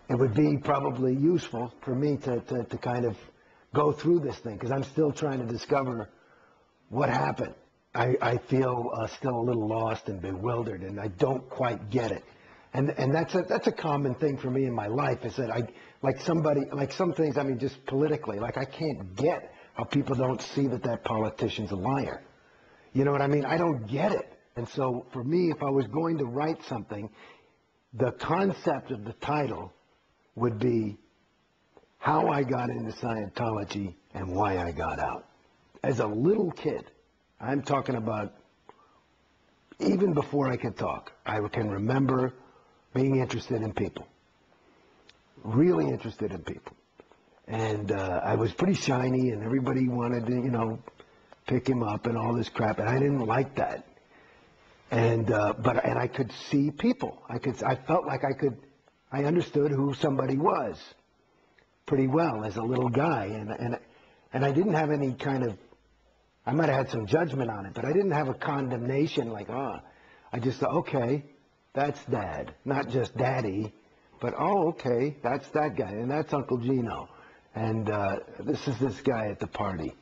it would be probably useful for me to kind of go through this thing, because I'm still trying to discover what happened. I feel still a little lost and bewildered, and I don't quite get it. And that's a common thing for me in my life, is that like some things, I mean, just politically, like I can't get how people don't see that politician's a liar. You know what I mean? I don't get it. And so for me, if I was going to write something, the concept of the title would be how I got into Scientology and why I got out. As a little kid, I'm talking about even before I could talk, I can remember being interested in people, really interested in people. And I was pretty shiny, and everybody wanted to, you know, pick him up and all this crap, and I didn't like that. And I could see people. I felt like I understood who somebody was pretty well as a little guy, and I didn't have any kind of, I might have had some judgment on it, but I didn't have a condemnation like, I just thought, okay, that's Dad, not just Daddy, but okay, that's that guy, and that's Uncle Gino, and this is this guy at the party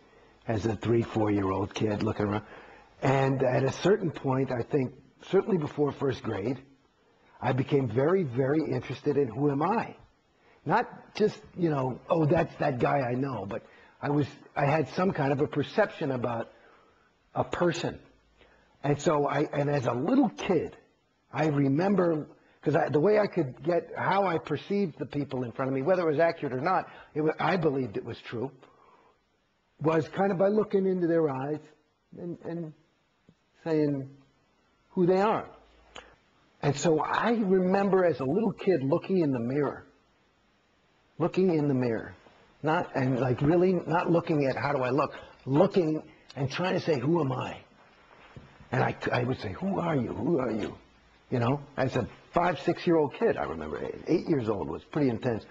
as a 3-4-year-old kid looking around. And at a certain point, I think, certainly before first grade, I became very, very interested in who am I? Not just, you know, oh, that's that guy I know, but I had some kind of a perception about a person. And so and as a little kid, I remember, because the way I could get how I perceived the people in front of me, whether it was accurate or not, I believed it was true, was kind of by looking into their eyes and saying who they are. And so I remember as a little kid looking in the mirror, really not looking at how do I look, looking and trying to say, who am I? And I would say, who are you? Who are you? You know, as a 5-6-year-old kid, I remember, 8 years old, was pretty intense.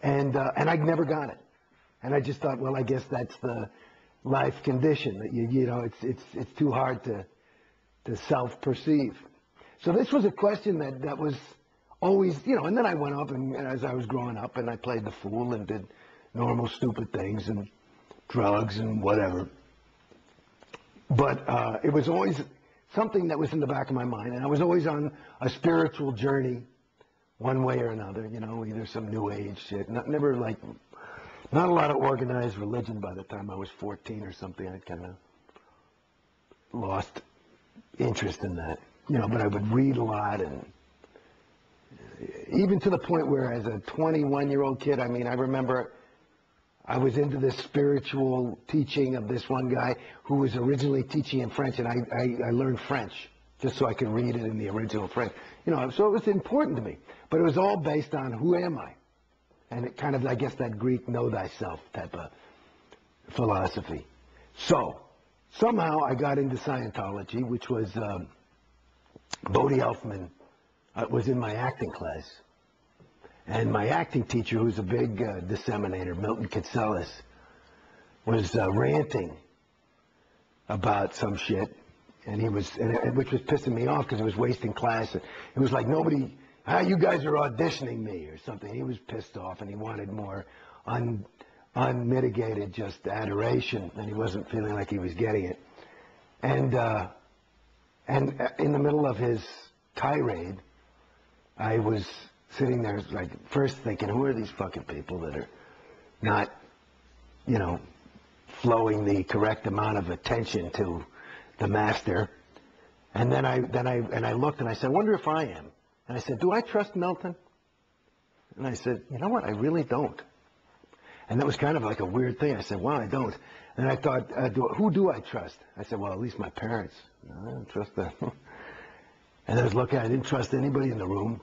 And I never got it. And I just thought, well, I guess that's the life condition, that you know, it's too hard to self-perceive. So this was a question that was always, you know, and then I went up, and as I was growing up, and I played the fool and did normal stupid things and drugs and whatever. But it was always something that was in the back of my mind, and I was always on a spiritual journey one way or another, you know, either some new age shit, not a lot of organized religion. By the time I was 14 or something, I'd kind of lost interest in that, you know, but I would read a lot, and even to the point where as a 21-year-old kid, I mean, I remember I was into this spiritual teaching of this one guy who was originally teaching in French, and I learned French just so I could read it in the original French. You know, so it was important to me, but it was all based on who am I? And it kind of, I guess, that Greek know thyself type of philosophy. So somehow I got into Scientology, which was Bodie Elfman was in my acting class. And my acting teacher, who's a big disseminator, Milton Kitselis, was ranting about some shit, and which was pissing me off because it was wasting class. It was like you guys are auditioning me or something. He was pissed off, and he wanted more unmitigated just adoration, and he wasn't feeling like he was getting it. And in the middle of his tirade, I was sitting there, like, first thinking, who are these fucking people that are not, you know, flowing the correct amount of attention to the master? And then I looked and I said, I wonder if I am. And I said, do I trust Milton? And I said, you know what? I really don't. And that was kind of like a weird thing. I said, well, I don't. And I thought, who do I trust? I said, well, at least my parents. No, I don't trust them. And I was looking, I didn't trust anybody in the room.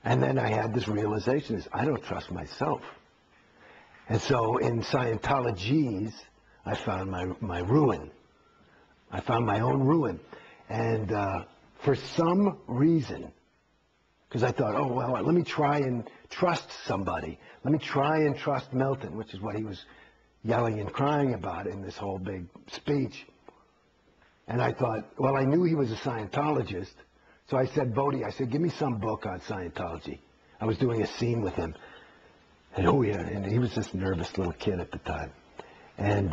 And then I had this realization, I don't trust myself. And so in Scientologies, I found my ruin. I found my own ruin. And for some reason, because I thought, oh, well, let me try and trust somebody. Let me try and trust Milton, which is what he was yelling and crying about in this whole big speech. And I thought, well, I knew he was a Scientologist. So I said, Bodie, give me some book on Scientology. I was doing a scene with him. And oh yeah, and he was this nervous little kid at the time. And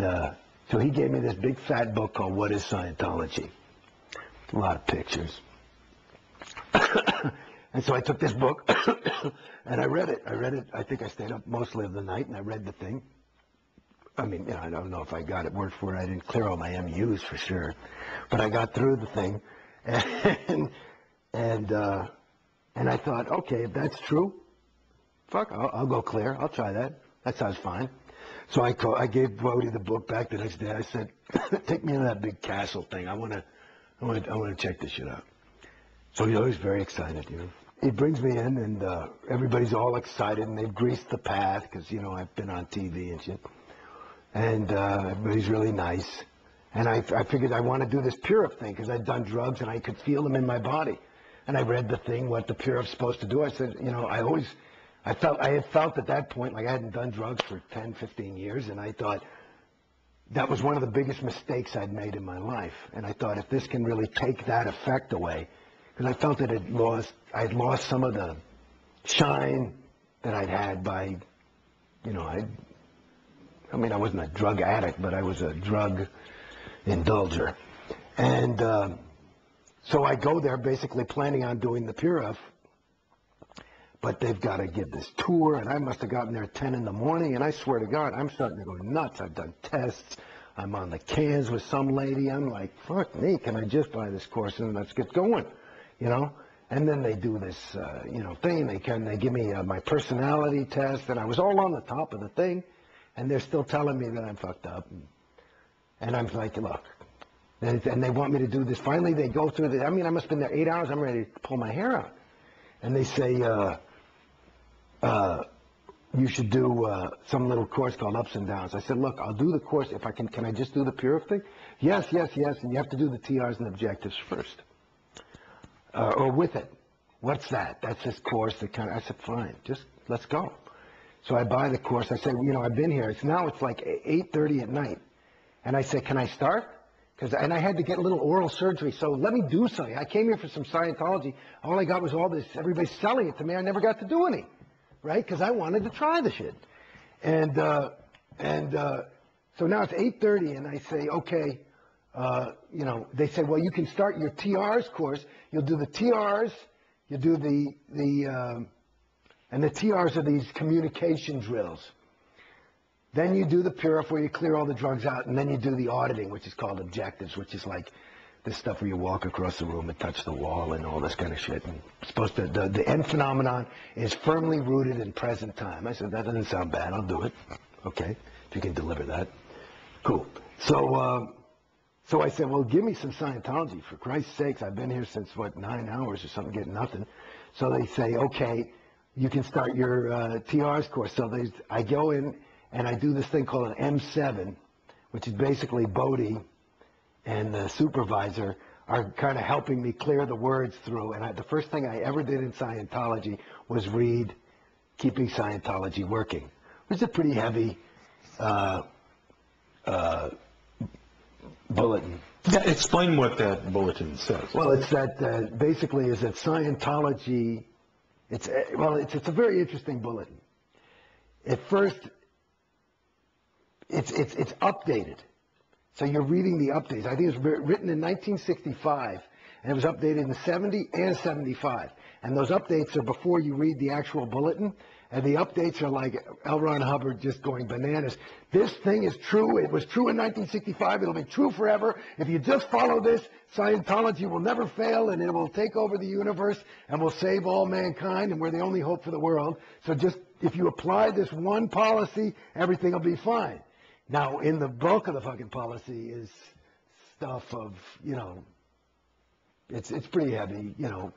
so he gave me this big fat book called What is Scientology? A lot of pictures. And so I took this book and I read it. I think I stayed up mostly of the night and I read the thing. I mean, you know, I don't know if I got it word for word. I didn't clear all my MUs for sure. But I got through the thing. And I thought, okay, if that's true, fuck, I'll go clear. I'll try that. That sounds fine. So I gave Brody the book back the next day. I said, take me to that big castle thing. I want to check this shit out. So he's always very excited, you know. He brings me in, and everybody's all excited, and they've greased the path because, you know, I've been on TV and shit. And everybody's really nice. And I figured I want to do this Purif thing because I'd done drugs, and I could feel them in my body. And I read the thing, what the Purif's supposed to do. I said, you know, I had felt at that point like I hadn't done drugs for 10, 15 years, and I thought that was one of the biggest mistakes I'd made in my life. And I thought if this can really take that effect away, because I felt that I'd lost some of the shine that I'd had by, you know, I mean, I wasn't a drug addict, but I was a drug indulger. And so I go there basically planning on doing the Purif, but they've got to give this tour, and I must have gotten there at 10 in the morning, and I swear to God, I'm starting to go nuts. I've done tests. I'm on the cans with some lady. I'm like, fuck me, can I just buy this course and let's get going, you know? And then they do this, you know, thing. They give me my personality test, and I was all on the top of the thing, and they're still telling me that I'm fucked up. And I'm like, look, and they want me to do this. Finally, they go through I mean, I must have been there 8 hours. I'm ready to pull my hair out. And they say, you should do some little course called Ups and Downs. I said, look, I'll do the course if I can I just do the Purif thing? Yes, and you have to do the TRs and objectives first. Or with it. What's that? That's this course that I said, fine, just let's go. So I buy the course. I said, you know, I've been here. It's like 8:30 at night. And I said, can I start? And I had to get a little oral surgery, so let me do something. I came here for some Scientology. All I got was all this, everybody's selling it to me. I never got to do any, right? Because I wanted to try the shit. And so now it's 8:30, and I say, okay, you know, they say, well, you can start your TRs course. You'll do the TRs, you do and the TRs are these communication drills. Then you do the Purif where you clear all the drugs out, and then you do the auditing, which is called objectives, which is like this stuff where you walk across the room and touch the wall and all this kind of shit. And supposed to, the end phenomenon is firmly rooted in present time. I said, that doesn't sound bad. I'll do it. Okay, if you can deliver that. Cool. So I said, well, give me some Scientology. For Christ's sakes, I've been here since, 9 hours or something, getting nothing. So they say, okay, you can start your TRs course. So I go in, and I do this thing called an M7, which is basically Bodhi and the supervisor are kind of helping me clear the words through. And the first thing I ever did in Scientology was read Keeping Scientology Working, which is a pretty heavy bulletin. Yeah, explain what that bulletin says. Well, it's that basically is that Scientology, it's a very interesting bulletin. At first, it's updated. So you're reading the updates. I think it was written in 1965, and it was updated in 70 and 75. And those updates are before you read the actual bulletin, and the updates are like L. Ron Hubbard just going bananas. This thing is true. It was true in 1965. It'll be true forever. If you just follow this, Scientology will never fail, and it will take over the universe and will save all mankind, and we're the only hope for the world. So just if you apply this one policy, everything will be fine. Now, in the bulk of the fucking policy is stuff of, you know, it's pretty heavy, you know,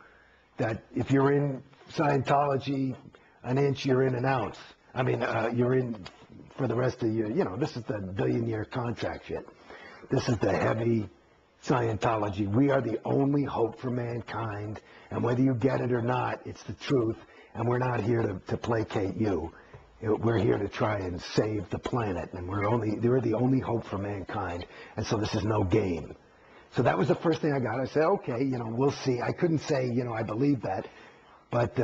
that if you're in Scientology an inch, you're in an ounce. I mean, you're in for the rest of your, you know, this is the billion-year contract shit. This is the heavy Scientology. We are the only hope for mankind, and whether you get it or not, it's the truth, and we're not here to placate you. We're here to try and save the planet, and they're the only hope for mankind, and so this is no game. So that was the first thing I got. I said, okay, you know, we'll see. I couldn't say, you know, I believe that, but